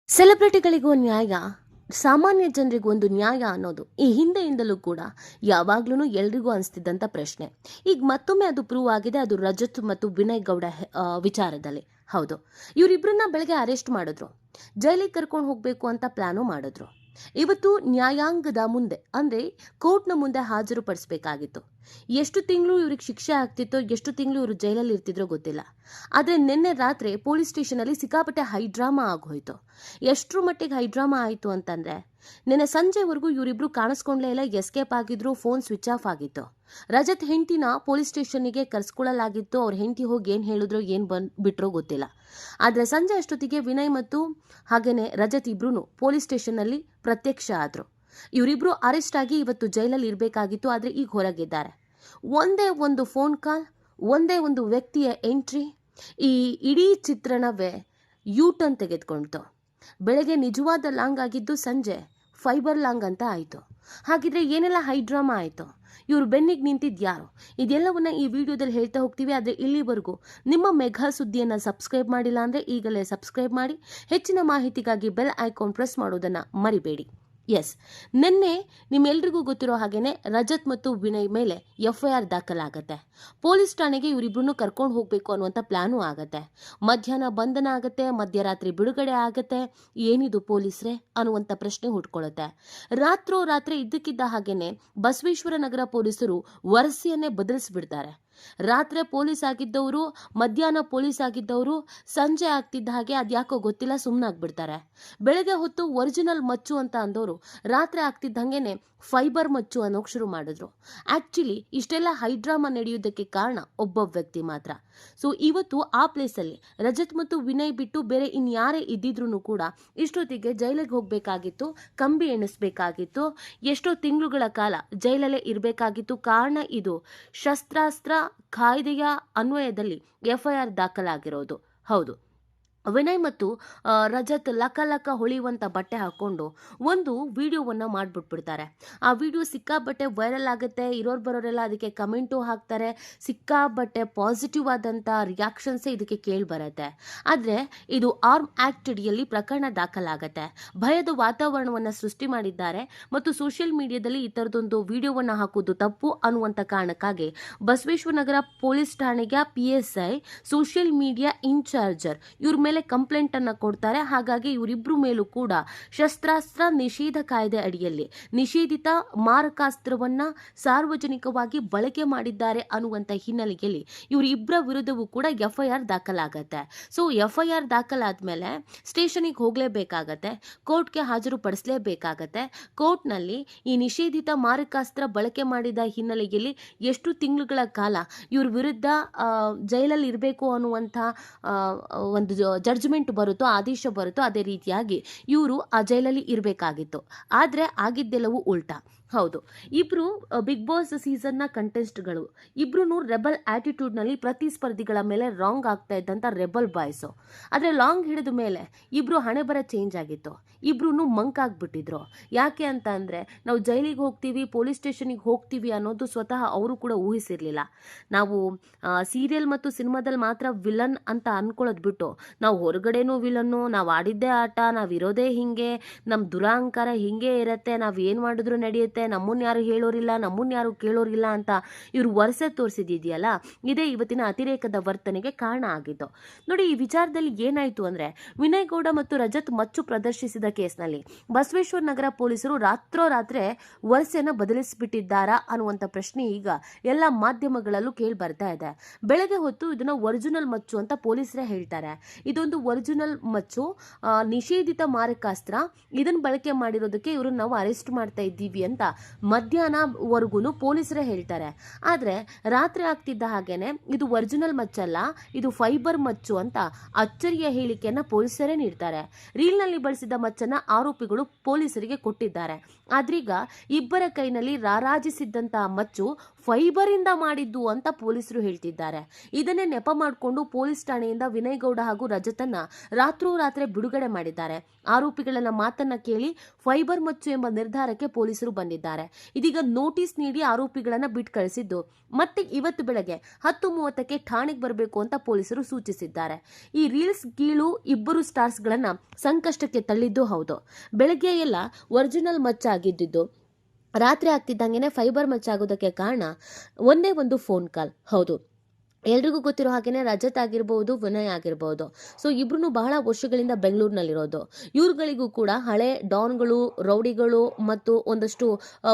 ಸೆಲೆಬ್ರಿಟಿಗಳಿಗೂ ನ್ಯಾಯ, ಸಾಮಾನ್ಯ ಜನರಿಗೂ ಒಂದು ನ್ಯಾಯ ಅನ್ನೋದು ಈ ಹಿಂದೆಯಿಂದಲೂ ಕೂಡ ಯಾವಾಗ್ಲೂ ಎಲ್ರಿಗೂ ಅನಿಸ್ತಿದ್ದಂಥ ಪ್ರಶ್ನೆ. ಈಗ ಮತ್ತೊಮ್ಮೆ ಅದು ಪ್ರೂವ್ ಆಗಿದೆ. ಅದು ರಜತ್ ಮತ್ತು ವಿನಯ್ ಗೌಡ ವಿಚಾರದಲ್ಲಿ. ಹೌದು, ಇವರಿಬ್ಬರನ್ನ ಬೆಳಗ್ಗೆ ಅರೆಸ್ಟ್ ಮಾಡಿದ್ರು, ಜೈಲಿಗೆ ಕರ್ಕೊಂಡು ಹೋಗ್ಬೇಕು ಅಂತ ಪ್ಲಾನು ಮಾಡಿದ್ರು. ಇವತ್ತು ನ್ಯಾಯಾಂಗದ ಮುಂದೆ ಅಂದ್ರೆ ಕೋರ್ಟ್ನ ಮುಂದೆ ಹಾಜರುಪಡಿಸಬೇಕಾಗಿತ್ತು. ಎಷ್ಟು ತಿಂಗಳು ಇವ್ರಿಗೆ ಶಿಕ್ಷೆ ಆಗ್ತಿತ್ತೋ, ಎಷ್ಟು ತಿಂಗಳು ಇವರು ಜೈಲಲ್ಲಿ ಇರ್ತಿದ್ರೋ ಗೊತ್ತಿಲ್ಲ. ಆದ್ರೆ ನಿನ್ನೆ ರಾತ್ರಿ ಪೊಲೀಸ್ ಸ್ಟೇಷನ್ ಅಲ್ಲಿ ಸಿಕ್ಕಾಪಟ್ಟೆ ಹೈಡ್ರಾಮಾ ಆಗೋಯ್ತು. ಎಷ್ಟರ ಮಟ್ಟಿಗೆ ಹೈಡ್ರಾಮಾ ಆಯಿತು ಅಂತಂದ್ರೆ, ನಿನ್ನೆ ಸಂಜೆವರೆಗೂ ಇವರಿಬ್ರು ಕಾಣಿಸ್ಕೊಂಡ್ಲೇ ಇಲ್ಲ, ಎಸ್ಕೇಪ್ ಆಗಿದ್ರು, ಫೋನ್ ಸ್ವಿಚ್ ಆಫ್ ಆಗಿತ್ತು. ರಜತ್ ಹೆಂಡತಿನ ಪೊಲೀಸ್ ಸ್ಟೇಷನ್ಗೆ ಕರ್ಸ್ಕೊಳ್ಳಲಾಗಿತ್ತು. ಅವ್ರ ಹೆಂಡತಿ ಹೋಗಿ ಏನ್ ಹೇಳಿದ್ರು, ಏನ್ ಬಿಟ್ರೋ ಗೊತ್ತಿಲ್ಲ. ಆದ್ರೆ ಸಂಜೆ ಅಷ್ಟೊತ್ತಿಗೆ ವಿನಯ್ ಮತ್ತು ಹಾಗೇನೆ ರಜತ್ ಇಬ್ರು ಪೊಲೀಸ್ ಸ್ಟೇಷನ್ ಅಲ್ಲಿ ಪ್ರತ್ಯಕ್ಷ ಆದ್ರು. ಇವರಿಬ್ರು ಅರೆಸ್ಟ್ ಆಗಿ ಇವತ್ತು ಜೈಲಲ್ಲಿ ಇರಬೇಕಾಗಿತ್ತು, ಆದ್ರೆ ಈಗ ಹೊರಗಿದ್ದಾರೆ. ಒಂದೇ ಒಂದು ಫೋನ್ ಕಾಲ್, ಒಂದೇ ಒಂದು ವ್ಯಕ್ತಿಯ ಎಂಟ್ರಿ, ಈ ಇಡೀ ಚಿತ್ರಣವೇ ಯೂಟರ್ನ್ ತೆಗೆದುಕೊಳ್ತು. ಬೆಳಗ್ಗೆ ನಿಜವಾದ ಲಾಂಗ್ ಆಗಿದ್ದು ಸಂಜೆ ಫೈಬರ್ ಲಾಂಗ್ ಅಂತ ಆಯಿತು. ಹಾಗಿದ್ರೆ ಏನೆಲ್ಲ ಹೈಡ್ರಾಮಾ ಆಯಿತು? ಇವರು ಬೆನ್ನಿಗೆ ನಿಂತಿದ್ದು ಯಾರು? ಇದೆಲ್ಲವನ್ನ ಈ ವಿಡಿಯೋದಲ್ಲಿ ಹೇಳ್ತಾ ಹೋಗ್ತೀವಿ. ಆದರೆ ಇಲ್ಲಿವರೆಗೂ ನಿಮ್ಮ ಮೆಘಾ ಸುದ್ದಿಯನ್ನು ಸಬ್ಸ್ಕ್ರೈಬ್ ಮಾಡಿಲ್ಲ ಅಂದರೆ ಈಗಲೇ ಸಬ್ಸ್ಕ್ರೈಬ್ ಮಾಡಿ. ಹೆಚ್ಚಿನ ಮಾಹಿತಿಗಾಗಿ ಬೆಲ್ ಐಕಾನ್ ಪ್ರೆಸ್ ಮಾಡೋದನ್ನು ಮರಿಬೇಡಿ. ಎಸ್, ನಿನ್ನೆ ನಿಮ್ಮೆಲ್ರಿಗೂ ಗೊತ್ತಿರೋ ಹಾಗೇನೆ ರಜತ್ ಮತ್ತು ವಿನಯ್ ಮೇಲೆ FIR ದಾಖಲಾಗತ್ತೆ. ಪೊಲೀಸ್ ಠಾಣೆಗೆ ಇವರಿಬ್ಬರನ್ನು ಕರ್ಕೊಂಡು ಹೋಗಬೇಕು ಅನ್ನುವಂಥ ಪ್ಲಾನು ಆಗತ್ತೆ. ಮಧ್ಯಾಹ್ನ ಬಂಧನ ಆಗತ್ತೆ, ಮಧ್ಯರಾತ್ರಿ ಬಿಡುಗಡೆ ಆಗತ್ತೆ. ಏನಿದು ಪೊಲೀಸ್ರೆ ಅನ್ನುವಂಥ ಪ್ರಶ್ನೆ ಹುಟ್ಕೊಳ್ಳುತ್ತೆ. ರಾತ್ರೋರಾತ್ರಿ ಇದ್ದಕ್ಕಿದ್ದ ಹಾಗೇನೆ ಬಸವೇಶ್ವರ ನಗರ ಪೊಲೀಸರು ವರಸೆಯನ್ನೇ ಬದಲಿಸ್ಬಿಡ್ತಾರೆ. ರಾತ್ರಿ ಪೊಲೀಸ್ ಆಗಿದ್ದವರು, ಮಧ್ಯಾಹ್ನ ಪೊಲೀಸ್ ಆಗಿದ್ದವರು, ಸಂಜೆ ಆಗ್ತಿದ್ದ ಹಾಗೆ ಅದ್ಯಾಕೋ ಗೊತ್ತಿಲ್ಲ ಸುಮ್ಮನಾಗ್ಬಿಡ್ತಾರೆ. ಬೆಳಗ್ಗೆ ಹೊತ್ತು ಒರಿಜಿನಲ್ ಮಚ್ಚು ಅಂತ ಅಂದವರು ರಾತ್ರಿ ಆಗ್ತಿದ್ದಂಗೆನೆ ಫೈಬರ್ ಮಚ್ಚು ಅನ್ನೋಕೆ ಶುರು ಮಾಡಿದ್ರು. ಆಕ್ಚುಲಿ ಇಷ್ಟೆಲ್ಲ ಹೈಡ್ರಾಮಾ ನಡೆಯೋದಕ್ಕೆ ಕಾರಣ ಒಬ್ಬ ವ್ಯಕ್ತಿ ಮಾತ್ರ. ಸೊ ಇವತ್ತು ಆ ಪ್ಲೇಸಲ್ಲಿ ರಜತ್ ಮತ್ತು ವಿನಯ್ ಬಿಟ್ಟು ಬೇರೆ ಇನ್ಯಾರೇ ಇದ್ದಿದ್ರು ಕೂಡ ಇಷ್ಟೊತ್ತಿಗೆ ಜೈಲಿಗೆ ಹೋಗಬೇಕಾಗಿತ್ತು, ಕಂಬಿ ಎಣಿಸ್ಬೇಕಾಗಿತ್ತು, ಎಷ್ಟೋ ತಿಂಗಳುಗಳ ಕಾಲ ಜೈಲಲ್ಲೇ ಇರಬೇಕಾಗಿತ್ತು. ಕಾರಣ ಇದು ಶಸ್ತ್ರಾಸ್ತ್ರ ಕಾಯ್ದೆಯ ಅನ್ವಯದಲ್ಲಿ FIR ದಾಖಲಾಗಿರೋದು. ಹೌದು, ವಿನಯ್ ಮತ್ತು ರಜತ್ ಲಕ ಹೊಳೆಯುವಂಥ ಬಟ್ಟೆ ಹಾಕ್ಕೊಂಡು ಒಂದು ವಿಡಿಯೋವನ್ನು ಮಾಡಿಬಿಟ್ಬಿಡ್ತಾರೆ. ಆ ವಿಡಿಯೋ ಸಿಕ್ಕಾಬಟ್ಟೆ ವೈರಲ್ ಆಗುತ್ತೆ. ಇರೋರು ಬರೋರೆಲ್ಲ ಅದಕ್ಕೆ ಕಮೆಂಟು ಹಾಕ್ತಾರೆ. ಸಿಕ್ಕಾಬಟ್ಟೆ ಪಾಸಿಟಿವ್ ಆದಂಥ ರಿಯಾಕ್ಷನ್ಸೇ ಇದಕ್ಕೆ ಕೇಳಿ ಬರುತ್ತೆ. ಆದರೆ ಇದು ಆರ್ಮ್ ಆ್ಯಕ್ಟ್ ಅಡಿಯಲ್ಲಿ ಪ್ರಕರಣ ದಾಖಲಾಗತ್ತೆ. ಭಯದ ವಾತಾವರಣವನ್ನು ಸೃಷ್ಟಿ ಮಾಡಿದ್ದಾರೆ ಮತ್ತು ಸೋಷಿಯಲ್ ಮೀಡಿಯಾದಲ್ಲಿ ಈ ಥರದೊಂದು ವಿಡಿಯೋವನ್ನು ಹಾಕೋದು ತಪ್ಪು ಅನ್ನುವಂಥ ಕಾರಣಕ್ಕಾಗಿ ಬಸವೇಶ್ವರ ನಗರ ಪೊಲೀಸ್ ಠಾಣೆಗೆ PSI ಸೋಷಿಯಲ್ ಮೀಡಿಯಾ ಇನ್ಚಾರ್ಜರ್ ಇವ್ರ ಮೇಲೆ ಕಂಪ್ಲೇಂಟ್ ಅನ್ನ ಕೊಡ್ತಾರೆ. ಹಾಗಾಗಿ ಇವರಿಬ್ರು ಮೇಲೂ ಕೂಡ ಶಸ್ತ್ರಾಸ್ತ್ರ ನಿಷೇಧ ಕಾಯ್ದೆ ಅಡಿಯಲ್ಲಿ ನಿಷೇಧಿತ ಮಾರಕಾಸ್ತ್ರವನ್ನ ಸಾರ್ವಜನಿಕವಾಗಿ ಬಳಕೆ ಮಾಡಿದ್ದಾರೆ ಅನ್ನುವಂಥ ಹಿನ್ನೆಲೆಯಲ್ಲಿ ಇವರಿಬ್ಬರ ವಿರುದ್ಧವೂ ಕೂಡ FIR ದಾಖಲಾಗತ್ತೆ. ಸೊ FIR ದಾಖಲಾದ್ಮೇಲೆ ಸ್ಟೇಷನಿಗೆ ಹೋಗಲೇಬೇಕಾಗತ್ತೆ, ಕೋರ್ಟ್ಗೆ ಹಾಜರು ಪಡಿಸಲೇಬೇಕಾಗತ್ತೆ. ಕೋರ್ಟ್ನಲ್ಲಿ ಈ ನಿಷೇಧಿತ ಮಾರಕಾಸ್ತ್ರ ಬಳಕೆ ಮಾಡಿದ ಹಿನ್ನೆಲೆಯಲ್ಲಿ ಎಷ್ಟು ತಿಂಗಳುಗಳ ಕಾಲ ಇವ್ರ ವಿರುದ್ಧ ಜೈಲಲ್ಲಿ ಇರಬೇಕು ಅನ್ನುವಂಥ ಒಂದು ಜಡ್ಜ್ಮೆಂಟ್ ಬರುತ್ತೋ, ಆದೇಶ ಬರುತ್ತೋ, ಅದೇ ರೀತಿಯಾಗಿ ಇವರು ಆ ಜೈಲಲ್ಲಿ ಇರಬೇಕಾಗಿತ್ತು. ಆದರೆ ಆಗಿದ್ದೆಲ್ಲವೂ ಉಲ್ಟಾ. ಹೌದು, ಇಬ್ರು ಬಿಗ್ ಬಾಸ್ ಸೀಸನ್ನ ಕಂಟೆಸ್ಟ್ಗಳು, ಇಬ್ರು ರೆಬಲ್ ಆಟಿಟ್ಯೂಡ್ನಲ್ಲಿ ಪ್ರತಿಸ್ಪರ್ಧಿಗಳ ಮೇಲೆ ರಾಂಗ್ ಆಗ್ತಾ ಇದ್ದಂಥ ರೆಬಲ್ ಬಾಯ್ಸು. ಆದರೆ ಲಾಂಗ್ ಹಿಡಿದ ಮೇಲೆ ಇಬ್ರು ಹಣೆ ಬರ ಚೇಂಜ್ ಆಗಿತ್ತು. ಇಬ್ರು ಮಂಕ್ ಆಗ್ಬಿಟ್ಟಿದ್ರು. ಯಾಕೆ ಅಂತ ಅಂದರೆ, ನಾವು ಜೈಲಿಗೆ ಹೋಗ್ತೀವಿ, ಪೊಲೀಸ್ ಸ್ಟೇಷನಿಗೆ ಹೋಗ್ತೀವಿ ಅನ್ನೋದು ಸ್ವತಃ ಅವರು ಕೂಡ ಊಹಿಸಿರ್ಲಿಲ್ಲ. ನಾವು ಸೀರಿಯಲ್ ಮತ್ತು ಸಿನಿಮಾದಲ್ಲಿ ಮಾತ್ರ ವಿಲನ್ ಅಂತ ಅನ್ಕೊಳ್ಳೋದು ಬಿಟ್ಟು, ನಾವು ಹೊರಗಡೆನೂ ವಿಲನ್ನು, ನಾವು ಆಡಿದ್ದೇ ಆಟ, ನಾವು ಇರೋದೇ ಹಿಂಗೆ, ನಮ್ಮ ದುರಾಂಕಾರ ಹಿಂಗೆ ಇರತ್ತೆ, ನಾವು ಏನು ಮಾಡಿದ್ರು ನಡೆಯುತ್ತೆ, ನಮ್ಮನ್ನ ಯಾರು ಹೇಳೋರಿಲ್ಲ, ನಮ್ಮನ್ನ ಯಾರು ಕೇಳೋರಿಲ್ಲ ಅಂತ ಇವರು ವರ್ಷ ತೋರಿಸಿದೆಯಲ್ಲ, ಇದೇ ಇವತ್ತಿನ ಅತಿರೇಕದ ವರ್ತನೆಗೆ ಕಾರಣ ಆಗಿತ್ತು. ನೋಡಿ, ಈ ವಿಚಾರದಲ್ಲಿ ಏನಾಯ್ತು ಅಂದ್ರೆ, ವಿನಯ್ ಗೌಡ ಮತ್ತು ರಜತ್ ಮಚ್ಚು ಪ್ರದರ್ಶಿಸಿದ ಕೇಸ್ನಲ್ಲಿ ಬಸವೇಶ್ವರ ನಗರ ಪೊಲೀಸರು ರಾತ್ರೋರಾತ್ರಿ ವರ್ಷನ ಬದಲಿಸಿಬಿಟ್ಟಿದ್ದಾರಾ ಅನ್ನುವಂಥ ಪ್ರಶ್ನೆ ಈಗ ಎಲ್ಲ ಮಾಧ್ಯಮಗಳಲ್ಲೂ ಕೇಳಿ ಬರ್ತಾ ಇದೆ. ಬೆಳಗ್ಗೆ ಹೊತ್ತು ಇದನ್ನ ಒರಿಜಿನಲ್ ಮಚ್ಚು ಅಂತ ಪೊಲೀಸರೇ ಹೇಳ್ತಾರೆ. ಇದೊಂದು ಒರಿಜಿನಲ್ ಮಚ್ಚು, ನಿಷೇಧಿತ ಮಾರಕಾಸ್ತ್ರ, ಇದನ್ನ ಬಳಕೆ ಮಾಡಿರೋದಕ್ಕೆ ಇವ್ರನ್ನ ನಾವು ಅರೆಸ್ಟ್ ಮಾಡ್ತಾ ಇದ್ದೀವಿ ಅಂತ ಮಧ್ಯಾಹ್ನವರೆಗೂ ಪೊಲೀಸರೇ ಹೇಳ್ತಾರೆ. ಆದ್ರೆ ರಾತ್ರಿ ಆಗ್ತಿದ್ದ ಹಾಗೇನೆ ಇದು ಒರಿಜಿನಲ್ ಮಚ್ಚಲ್ಲ, ಇದು ಫೈಬರ್ ಮಚ್ಚು ಅಂತ ಅಚ್ಚರಿಯ ಹೇಳಿಕೆಯನ್ನ ಪೊಲೀಸರೇ ನೀಡ್ತಾರೆ. ರೀಲ್ನಲ್ಲಿ ಬಳಸಿದ ಮಚ್ಚನ್ನ ಆರೋಪಿಗಳು ಪೊಲೀಸರಿಗೆ ಕೊಟ್ಟಿದ್ದಾರೆ. ಆದ್ರೀಗ ಇಬ್ಬರ ಕೈನಲ್ಲಿ ರಾರಾಜಿಸಿದ್ದಂತಹ ಮಚ್ಚು ಫೈಬರ್ ಇಂದ ಮಾಡಿದ್ದು ಅಂತ ಪೊಲೀಸರು ಹೇಳ್ತಿದ್ದಾರೆ. ಇದನ್ನೇ ನೆಪ ಮಾಡಿಕೊಂಡು ಪೊಲೀಸ್ ಠಾಣೆಯಿಂದ ವಿನಯ್ ಗೌಡ ಹಾಗೂ ರಜತನ್ನ ರಾತ್ರೋರಾತ್ರಿ ಬಿಡುಗಡೆ ಮಾಡಿದ್ದಾರೆ. ಆರೋಪಿಗಳ ಮಾತನ್ನ ಕೇಳಿ ಫೈಬರ್ ಮಚ್ಚು ಎಂಬ ನಿರ್ಧಾರಕ್ಕೆ ಪೊಲೀಸರು ಬಂದಿದ್ದಾರೆ. ಇದೀಗ ನೋಟಿಸ್ ನೀಡಿ ಆರೋಪಿಗಳನ್ನ ಬಿಟ್ಟು ಕಳಿಸಿದ್ದು ಮತ್ತೆ ಇವತ್ತು ಬೆಳಗ್ಗೆ 10:30ಕ್ಕೆ ಠಾಣೆಗೆ ಬರಬೇಕು ಅಂತ ಪೊಲೀಸರು ಸೂಚಿಸಿದ್ದಾರೆ. ಈ ರೀಲ್ಸ್ ಗೀಳು ಇಬ್ಬರು ಸ್ಟಾರ್ಸ್ ಗಳನ್ನ ಸಂಕಷ್ಟಕ್ಕೆ ತಳ್ಳಿದ್ದು ಹೌದು. ಬೆಳಗ್ಗೆ ಎಲ್ಲ ಒರಿಜಿನಲ್ ಮಚ್ಚಾಗಿದ್ದು ರಾತ್ರಿ ಆಗ್ತಿದ್ದಂಗೆನೆ ಫೈಬರ್ ಮಚ್ಚಾಗೋದಕ್ಕೆ ಕಾರಣ ಒಂದೇ ಒಂದು ಫೋನ್ ಕಾಲ್. ಹೌದು, ಎಲ್ರಿಗೂ ಗೊತ್ತಿರೋ ಹಾಗೇನೆ ರಜತ್ ಆಗಿರ್ಬೋದು, ವಿನಯ್ ಆಗಿರ್ಬೋದು. ಸೊ ಇಬ್ರು ಬಹಳ ವರ್ಷಗಳಿಂದ ಬೆಂಗಳೂರಿನಲ್ಲಿರೋದು. ಇವ್ರುಗಳಿಗೂ ಕೂಡ ಹಳೆ ಡಾನ್ಗಳು, ರೌಡಿಗಳು ಮತ್ತು ಒಂದಷ್ಟು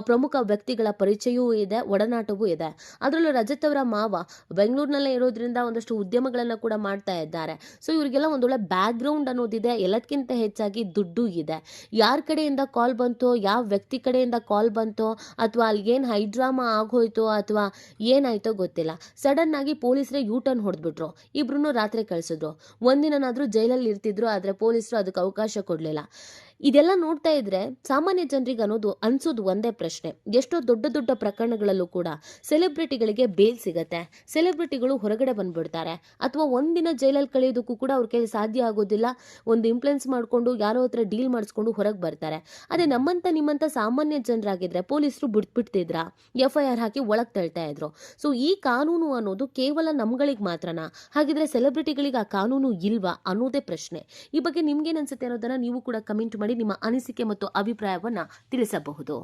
ಪ್ರಮುಖ ವ್ಯಕ್ತಿಗಳ ಪರಿಚಯವೂ ಇದೆ, ಒಡನಾಟವೂ ಇದೆ. ಅದರಲ್ಲೂ ರಜತ್ ಅವರ ಮಾವ ಬೆಂಗಳೂರಿನಲ್ಲೇ ಇರೋದ್ರಿಂದ ಒಂದಷ್ಟು ಉದ್ಯಮಗಳನ್ನ ಕೂಡ ಮಾಡ್ತಾ ಇದ್ದಾರೆ. ಸೊ ಇವ್ರಿಗೆಲ್ಲ ಒಂದೊಳ್ಳೆ ಬ್ಯಾಕ್ ಗ್ರೌಂಡ್ ಅನ್ನೋದಿದೆ, ಎಲ್ಲದಕ್ಕಿಂತ ಹೆಚ್ಚಾಗಿ ದುಡ್ಡು ಇದೆ. ಯಾರ ಕಡೆಯಿಂದ ಕಾಲ್ ಬಂತೋ, ಯಾವ ವ್ಯಕ್ತಿ ಕಡೆಯಿಂದ ಕಾಲ್ ಬಂತೋ, ಅಥವಾ ಅಲ್ಲಿ ಏನು ಹೈಡ್ರಾಮಾ ಆಗೋಯ್ತೋ ಅಥವಾ ಏನಾಯ್ತೋ ಗೊತ್ತಿಲ್ಲ, ಸಡನ್ ಆಗಿ ಪೊಲೀಸರೇ ಯೂ-ಟರ್ನ್ ಹೊಡೆದ್ಬಿಟ್ರು. ಇಬ್ರು ರಾತ್ರಿ ಕಳಿಸಿದ್ರು. ಒಂದಿನಾದ್ರೂ ಜೈಲಲ್ಲಿ ಇರ್ತಿದ್ರು, ಆದ್ರೆ ಪೊಲೀಸರು ಅದಕ್ಕೆ ಅವಕಾಶ ಕೊಡ್ಲಿಲ್ಲ. ಇದೆಲ್ಲ ನೋಡ್ತಾ ಇದ್ರೆ ಸಾಮಾನ್ಯ ಜನರಿಗೆ ಅನ್ಸೋದು ಒಂದೇ ಪ್ರಶ್ನೆ, ಎಷ್ಟೋ ದೊಡ್ಡ ದೊಡ್ಡ ಪ್ರಕರಣಗಳಲ್ಲೂ ಕೂಡ ಸೆಲೆಬ್ರಿಟಿಗಳಿಗೆ ಬೇಲ್ ಸಿಗತ್ತೆ, ಸೆಲೆಬ್ರಿಟಿಗಳು ಹೊರಗಡೆ ಬಂದ್ಬಿಡ್ತಾರೆ, ಅಥವಾ ಒಂದಿನ ಜೈಲಲ್ಲಿ ಕಳೆಯೋದಕ್ಕೂ ಕೂಡ ಅವ್ರ ಕೈಲಿ ಸಾಧ್ಯ ಆಗೋದಿಲ್ಲ. ಒಂದು ಇನ್ಫ್ಲುಯೆನ್ಸ್ ಮಾಡ್ಕೊಂಡು ಯಾರೋ ಹತ್ರ ಡೀಲ್ ಮಾಡಿಸ್ಕೊಂಡು ಹೊರಗೆ ಬರ್ತಾರೆ. ಅದೇ ನಮ್ಮಂತ ನಿಮ್ಮಂತ ಸಾಮಾನ್ಯ ಜನರಾಗಿದ್ರೆ ಪೊಲೀಸರು ಬಿಟ್ಬಿಡ್ತಿದ್ರ, FIR ಹಾಕಿ ಒಳಗ್ ತಳ್ತಾ ಇದ್ರು. ಸೊ ಈ ಕಾನೂನು ಅನ್ನೋದು ಕೇವಲ ನಮ್ಗಳಿಗೆ ಮಾತ್ರನಾ? ಹಾಗಿದ್ರೆ ಸೆಲೆಬ್ರಿಟಿಗಳಿಗೆ ಆ ಕಾನೂನು ಇಲ್ವಾ ಅನ್ನೋದೇ ಪ್ರಶ್ನೆ. ಈ ಬಗ್ಗೆ ನಿಮ್ಗೇನ್ ಅನ್ಸುತ್ತೆ ಅನ್ನೋದನ್ನ ನೀವು ಕೂಡ ಕಮೆಂಟ್ ಮಾಡಿ ನಿಮ್ಮ ಅನಿಸಿಕೆ ಮತ್ತು ಅಭಿಪ್ರಾಯವನ್ನ ತಿಳಿಸಬಹುದು.